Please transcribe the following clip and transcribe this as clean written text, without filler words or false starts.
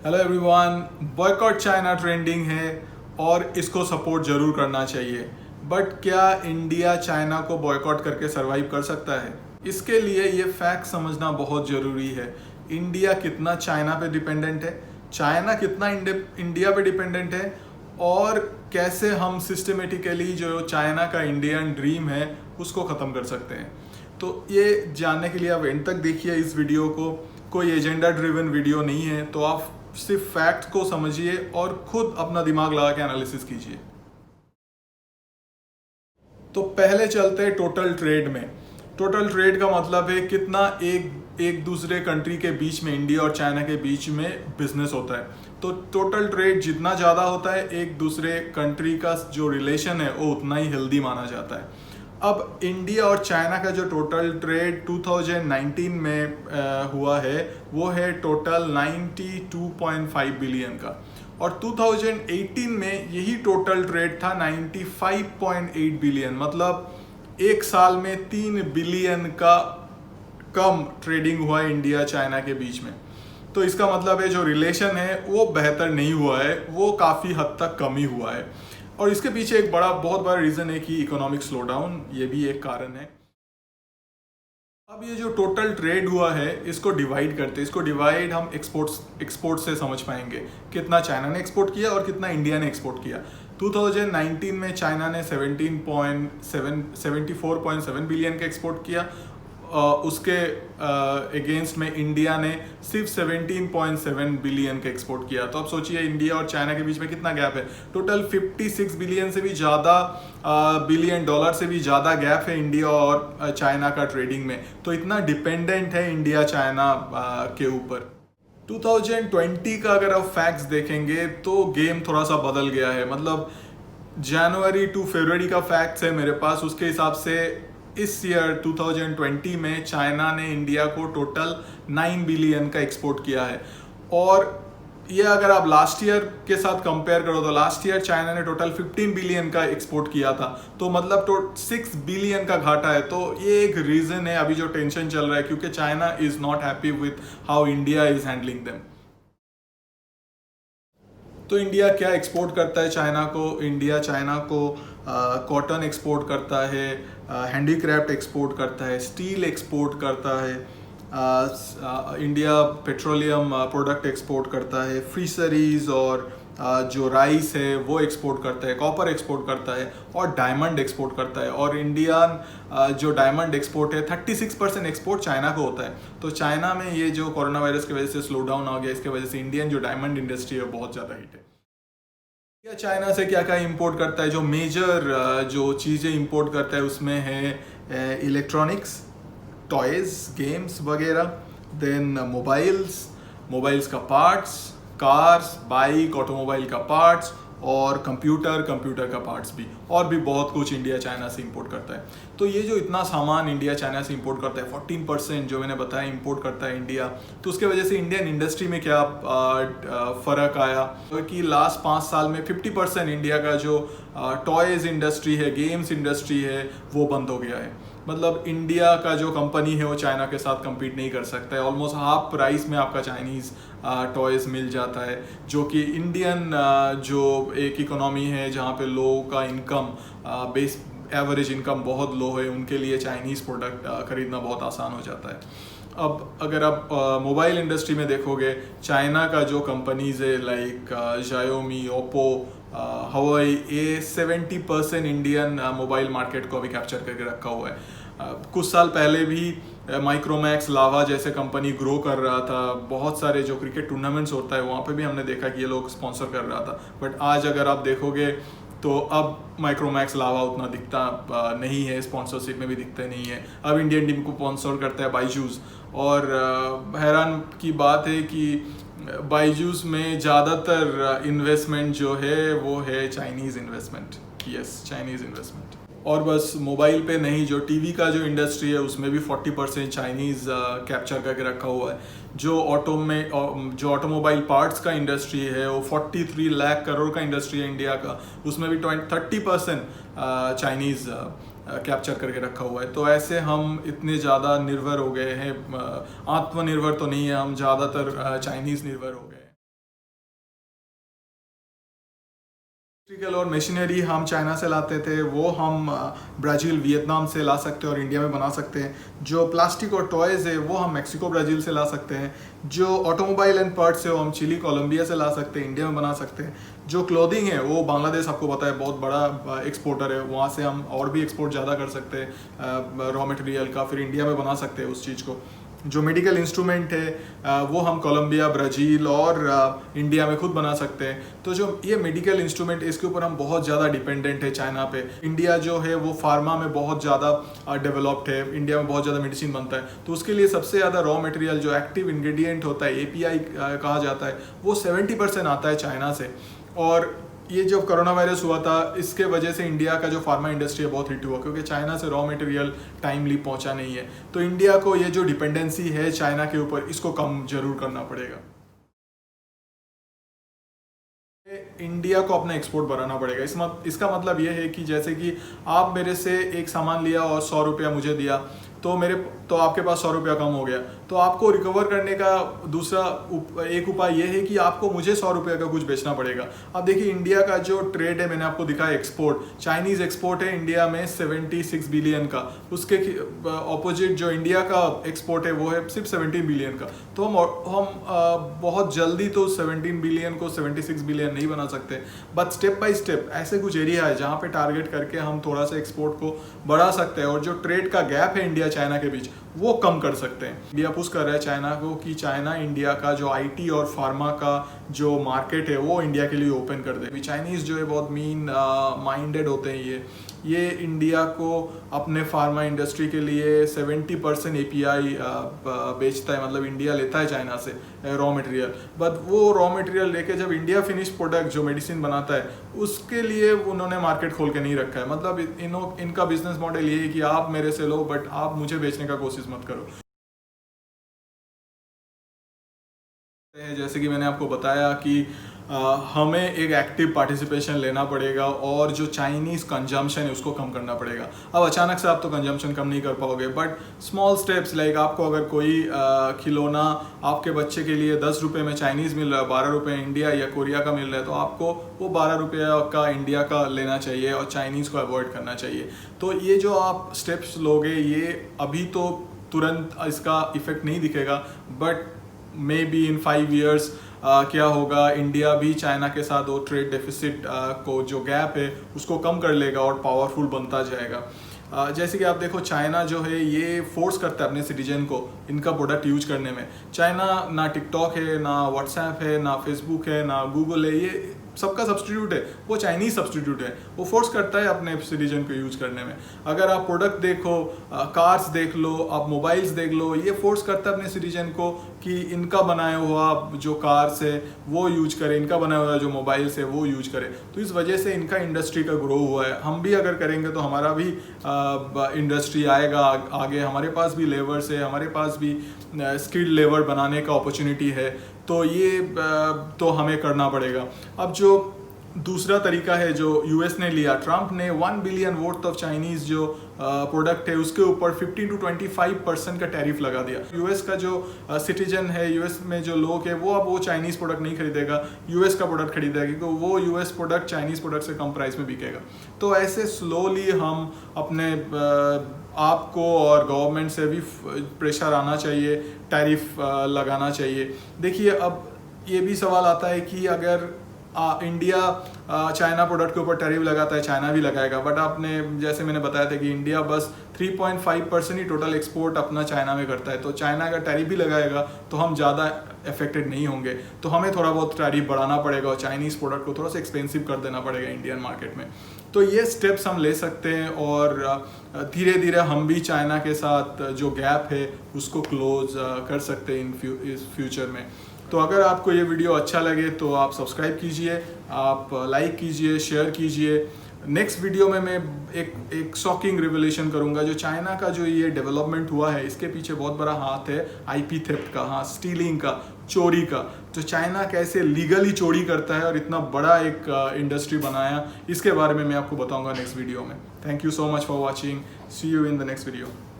Hello everyone, boycott China trending है और इसको सपोर्ट जरूर करना चाहिए। बट क्या इंडिया चाइना को बॉयकॉट करके सरवाइव कर सकता है? इसके लिए ये फैक्ट समझना बहुत ज़रूरी है। इंडिया कितना चाइना पे डिपेंडेंट है, चाइना कितना इंडिया पे डिपेंडेंट है, और कैसे हम सिस्टमेटिकली जो चाइना का इंडियन ड्रीम है उसको ख़त्म कर सकते हैं। तो ये जानने के लिए आप एंड तक देखिए इस वीडियो को। कोई एजेंडा ड्रिवन वीडियो नहीं है, तो आप सिर्फ फैक्ट को समझिए और खुद अपना दिमाग लगा के एनालिसिस कीजिए। तो पहले चलते हैं टोटल ट्रेड में। टोटल ट्रेड का मतलब है कितना एक दूसरे कंट्री के बीच में, इंडिया और चाइना के बीच में बिजनेस होता है। तो टोटल ट्रेड जितना ज़्यादा होता है, एक दूसरे कंट्री का जो रिलेशन है वो उतना ही हेल्दी माना जाता है। अब इंडिया और चाइना का जो टोटल ट्रेड 2019 में हुआ है वो है टोटल 92.5 बिलियन का, और 2018 में यही टोटल ट्रेड था 95.8 बिलियन। मतलब एक साल में 3 बिलियन का कम ट्रेडिंग हुआ है इंडिया चाइना के बीच में। तो इसका मतलब है जो रिलेशन है वो बेहतर नहीं हुआ है, वो काफ़ी हद तक कम ही हुआ है। और इसके पीछे एक बहुत बड़ा रीज़न है कि इकोनॉमिक स्लोडाउन, ये भी एक कारण है। अब ये जो टोटल ट्रेड हुआ है इसको डिवाइड करते हैं। इसको डिवाइड हम एक्सपोर्ट से समझ पाएंगे, कितना चाइना ने एक्सपोर्ट किया और कितना इंडिया ने एक्सपोर्ट किया। 2019 में चाइना ने 74.7 बिलियन का एक्सपोर्ट किया, उसके अगेंस्ट में इंडिया ने सिर्फ 17.7 बिलियन का एक्सपोर्ट किया। तो अब सोचिए इंडिया और चाइना के बीच में कितना गैप है। टोटल 56 बिलियन से भी ज़्यादा बिलियन डॉलर से भी ज़्यादा गैप है इंडिया और चाइना का ट्रेडिंग में। तो इतना डिपेंडेंट है इंडिया चाइना के ऊपर। 2020 का अगर आप फैक्ट्स देखेंगे तो गेम थोड़ा सा बदल गया है। मतलब जनवरी टू फरवरी का फैक्ट्स है मेरे पास, उसके हिसाब से इस ईयर 2020 में चाइना ने इंडिया को टोटल 9 बिलियन का एक्सपोर्ट किया है। और ये अगर आप लास्ट ईयर के साथ कंपेयर करो तो लास्ट ईयर चाइना ने टोटल 15 बिलियन का एक्सपोर्ट किया था। तो मतलब 6 बिलियन का घाटा है। तो ये एक रीज़न है अभी जो टेंशन चल रहा है, क्योंकि China is not happy with how India is handling them. तो इंडिया क्या एक्सपोर्ट करता है चाइना को? इंडिया चाइना को कॉटन एक्सपोर्ट करता है, हैंडीक्राफ्ट एक्सपोर्ट करता है, स्टील एक्सपोर्ट करता है, इंडिया पेट्रोलियम प्रोडक्ट एक्सपोर्ट करता है, फिशरीज और जो राइस है वो एक्सपोर्ट करता है, कॉपर एक्सपोर्ट करता है और डायमंड एक्सपोर्ट करता है। और इंडिया जो डायमंड एक्सपोर्ट है 36% एक्सपोर्ट चाइना को होता है। तो चाइना में ये जो कोरोना वायरस की वजह से स्लो डाउन हो गया, इसके वजह से इंडियन जो डायमंड इंडस्ट्री है बहुत ज़्यादा हिट है। इंडिया चाइना से क्या क्या इंपोर्ट करता है? जो मेजर जो चीज़ें इंपोर्ट करता है उसमें है इलेक्ट्रॉनिक्स, टॉयज़, गेम्स वगैरह, देन मोबाइल्स का पार्ट्स, कार्स, बाइक, ऑटोमोबाइल का पार्ट्स और कंप्यूटर का पार्ट्स भी, और भी बहुत कुछ इंडिया चाइना से इंपोर्ट करता है। तो ये जो इतना सामान इंडिया चाइना से इंपोर्ट करता है, 14% जो मैंने बताया इंपोर्ट करता है इंडिया, तो उसके वजह से इंडियन इंडस्ट्री में क्या फ़र्क आया कि लास्ट 5 साल में 50% इंडिया का जो टॉयज़ इंडस्ट्री है, गेम्स इंडस्ट्री है, वो बंद हो गया है। मतलब इंडिया का जो कंपनी है वो चाइना के साथ compete नहीं कर सकता है। ऑलमोस्ट हाफ प्राइस में आपका चाइनीज़ टॉयज़ मिल जाता है, जो कि इंडियन जो एक इकोनॉमी है जहाँ पे लोगों का इनकम बेस एवरेज इनकम बहुत लो है, उनके लिए चाइनीज़ प्रोडक्ट खरीदना बहुत आसान हो जाता है। अब अगर आप मोबाइल इंडस्ट्री में देखोगे, चाइना का जो कंपनीज़ है लाइक Xiaomi, ओप्पो, हवाई, ये 70% इंडियन मोबाइल मार्केट को अभी कैप्चर करके रखा हुआ है। कुछ साल पहले भी माइक्रोमैक्स, लावा जैसे कंपनी ग्रो कर रहा था। बहुत सारे जो क्रिकेट टूर्नामेंट्स होता है वहाँ पे भी हमने देखा कि ये लोग स्पॉन्सर कर रहा था। बट आज अगर आप देखोगे तो अब माइक्रोमैक्स, लावा उतना दिखता नहीं है, स्पॉन्सरशिप में भी दिखता नहीं है। अब इंडियन टीम को स्पॉन्सर करता है बाईजूस, और हैरान की बात है कि बाईजूस में ज़्यादातर इन्वेस्टमेंट जो है वो है Chinese investment. Yes, Chinese investment. और बस मोबाइल पे नहीं, जो टीवी का जो इंडस्ट्री है उसमें भी 40% चाइनीज़ कैप्चर करके रखा हुआ है। जो ऑटोमोबाइल पार्ट्स का इंडस्ट्री है वो 43 लाख करोड़ का इंडस्ट्री है इंडिया का, उसमें भी 30% चाइनीज़ कैप्चर करके रखा हुआ है। तो ऐसे हम इतने ज़्यादा निर्भर हो गए हैं, आत्मनिर्भर तो नहीं है हम, ज़्यादातर चाइनीज़ निर्भर हो गए। इलेक्ट्रिकल और मशीनरी हम चाइना से लाते थे, वो हम ब्राज़ील वियतनाम से ला सकते हैं और इंडिया में बना सकते हैं। जो प्लास्टिक और टॉयज़ है वो हम मेक्सिको ब्राज़ील से ला सकते हैं। जो ऑटोमोबाइल एंड पार्ट्स है वो हम चिली कोलंबिया से ला सकते हैं, इंडिया में बना सकते हैं। जो क्लोथिंग है वो बांग्लादेश, आपको पता है, बहुत बड़ा एक्सपोर्टर है, वहाँ से हम और भी एक्सपोर्ट ज़्यादा कर सकते हैं रॉ मटेरियल का, फिर इंडिया में बना सकते हैं उस चीज़ को। जो मेडिकल इंस्ट्रूमेंट है वो हम कोलंबिया, ब्राज़ील और इंडिया में खुद बना सकते हैं। तो जो ये मेडिकल इंस्ट्रूमेंट, इसके ऊपर हम बहुत ज़्यादा डिपेंडेंट है चाइना पे। इंडिया जो है वो फार्मा में बहुत ज़्यादा डेवलप्ड है, इंडिया में बहुत ज़्यादा मेडिसिन बनता है, तो उसके लिए सबसे ज़्यादा रॉ मटेरियल जो एक्टिव इंग्रेडिएंट होता है, API कहा जाता है, वो 70% आता है चाइना से। और ये जो कोरोना वायरस हुआ था, इसके वजह से इंडिया का जो फार्मा इंडस्ट्री है बहुत हिट हुआ, क्योंकि चाइना से रॉ मटेरियल टाइमली पहुंचा नहीं है। तो इंडिया को ये जो डिपेंडेंसी है चाइना के ऊपर, इसको कम जरूर करना पड़ेगा। इंडिया को अपना एक्सपोर्ट बढ़ाना पड़ेगा। इसका मतलब ये है कि जैसे कि आप मेरे से एक सामान लिया और 100 रुपया मुझे दिया, तो आपके पास 100 रुपया कम हो गया, तो आपको रिकवर करने का दूसरा एक उपाय ये है कि आपको मुझे 100 रुपये का कुछ बेचना पड़ेगा। अब देखिए इंडिया का जो ट्रेड है, मैंने आपको दिखाया एक्सपोर्ट, चाइनीज़ एक्सपोर्ट है इंडिया में 76 बिलियन का, उसके ऑपोजिट जो इंडिया का एक्सपोर्ट है वो है सिर्फ 17 बिलियन का। तो हम बहुत जल्दी तो 17 बिलियन को 76 बिलियन नहीं बना सकते, बट स्टेप बाय स्टेप ऐसे कुछ एरिया है जहाँ पे टारगेट करके हम थोड़ा सा एक्सपोर्ट को बढ़ा सकते हैं, और जो ट्रेड का गैप है इंडिया चाइना के बीच वो कम कर सकते हैं। इंडिया पुश कर रहा है चाइना को कि चाइना इंडिया का जो IT और फार्मा का जो मार्केट है वो इंडिया के लिए ओपन कर दे। चाइनीज़ जो है बहुत मीन माइंडेड होते हैं, ये इंडिया को अपने फार्मा इंडस्ट्री के लिए 70% API बेचता है, मतलब इंडिया लेता है चाइना से रॉ मटेरियल, बट वो रॉ मटेरियल लेके जब इंडिया फिनिश प्रोडक्ट जो मेडिसिन बनाता है उसके लिए उन्होंने मार्केट खोल के नहीं रखा है। मतलब इनका बिजनेस मॉडल ये है कि आप मेरे से लो, बट आप मुझे बेचने का कोशिश मत करो। जैसे कि मैंने आपको बताया कि हमें एक एक्टिव पार्टिसिपेशन लेना पड़ेगा, और जो चाइनीज़ कंजम्पशन है उसको कम करना पड़ेगा। अब अचानक से आप तो कंजम्पशन कम नहीं कर पाओगे, बट स्मॉल स्टेप्स, लाइक आपको अगर कोई खिलौना आपके बच्चे के लिए 10 रुपये में चाइनीज़ मिल रहा है, 12 रुपये इंडिया या कोरिया का मिल रहा है, तो आपको वो 12 रुपये का इंडिया का लेना चाहिए और चाइनीज़ को अवॉइड करना चाहिए। तो ये जो आप स्टेप्स लोगे, ये अभी तो तुरंत इसका इफेक्ट नहीं दिखेगा, but may be in 5 years क्या होगा, इंडिया भी चाइना के साथ वो ट्रेड डेफिसिट को जो गैप है उसको कम कर लेगा और पावरफुल बनता जाएगा। जैसे कि आप देखो, चाइना जो है ये फोर्स करता है अपने सिटीजन को इनका प्रोडक्ट यूज करने में। चाइना ना टिकटॉक है, ना व्हाट्सएप है, ना फेसबुक है, ना गूगल है, ये सबका सब्सटीट्यूट है, वो चाइनीज सब्सटीट्यूट है। वो फोर्स करता है अपने सिटीजन को यूज करने में। अगर आप प्रोडक्ट देखो, कार्स देख लो, आप मोबाइल्स देख लो, ये फोर्स करता है अपने सिटीजन को कि इनका बनाया हुआ जो कार्स है वो यूज करें, इनका बनाया हुआ जो मोबाइल्स है वो यूज करें। तो इस वजह से इनका इंडस्ट्री का ग्रो हुआ है। हम भी अगर करेंगे तो हमारा भी इंडस्ट्री आएगा आगे, हमारे पास भी लेबर्स है, हमारे पास भी स्किल्ड लेबर बनाने का अपॉर्चुनिटी है। तो ये तो हमें करना पड़ेगा। अब जो दूसरा तरीका है जो यूएस ने लिया, ट्रंप ने 1 बिलियन वर्थ ऑफ चाइनीज जो प्रोडक्ट है उसके ऊपर 15 to 25% का टैरिफ लगा दिया। यूएस का जो सिटीजन है, यूएस में जो लोग है, वो अब वो चाइनीज प्रोडक्ट नहीं खरीदेगा, यूएस का प्रोडक्ट खरीदेगा, क्योंकि वो यूएस प्रोडक्ट चाइनीज प्रोडक्ट से कम प्राइस में बिकेगा। तो ऐसे स्लोली हम अपने आपको और गवर्नमेंट से भी प्रेशर आना चाहिए, टैरिफ लगाना चाहिए। देखिए, अब ये भी सवाल आता है कि अगर इंडिया चाइना प्रोडक्ट के ऊपर टैरिफ लगाता है, चाइना भी लगाएगा, बट आपने जैसे मैंने बताया था कि इंडिया बस 3.5% ही टोटल एक्सपोर्ट अपना चाइना में करता है। तो चाइना का टैरिफ भी लगाएगा तो हम ज़्यादा अफेक्टेड नहीं होंगे। तो हमें थोड़ा बहुत टैरिफ बढ़ाना पड़ेगा और चाइनीज़ प्रोडक्ट को थोड़ा सा एक्सपेंसिव कर देना पड़ेगा इंडियन मार्केट में। तो ये स्टेप्स हम ले सकते हैं, और धीरे धीरे हम भी चाइना के साथ जो गैप है उसको क्लोज कर सकते हैं इस फ्यूचर में। तो अगर आपको ये वीडियो अच्छा लगे तो आप सब्सक्राइब कीजिए, आप लाइक कीजिए, शेयर कीजिए। नेक्स्ट वीडियो में मैं एक शॉकिंग रिवलेशन करूंगा। जो चाइना का जो ये डेवलपमेंट हुआ है, इसके पीछे बहुत बड़ा हाथ है IP थेफ्ट का, हाँ, स्टीलिंग का, चोरी का। तो चाइना कैसे लीगली चोरी करता है और इतना बड़ा एक इंडस्ट्री बनाया, इसके बारे में मैं आपको बताऊंगा नेक्स्ट वीडियो में। Thank you so much for watching. See you in the next video.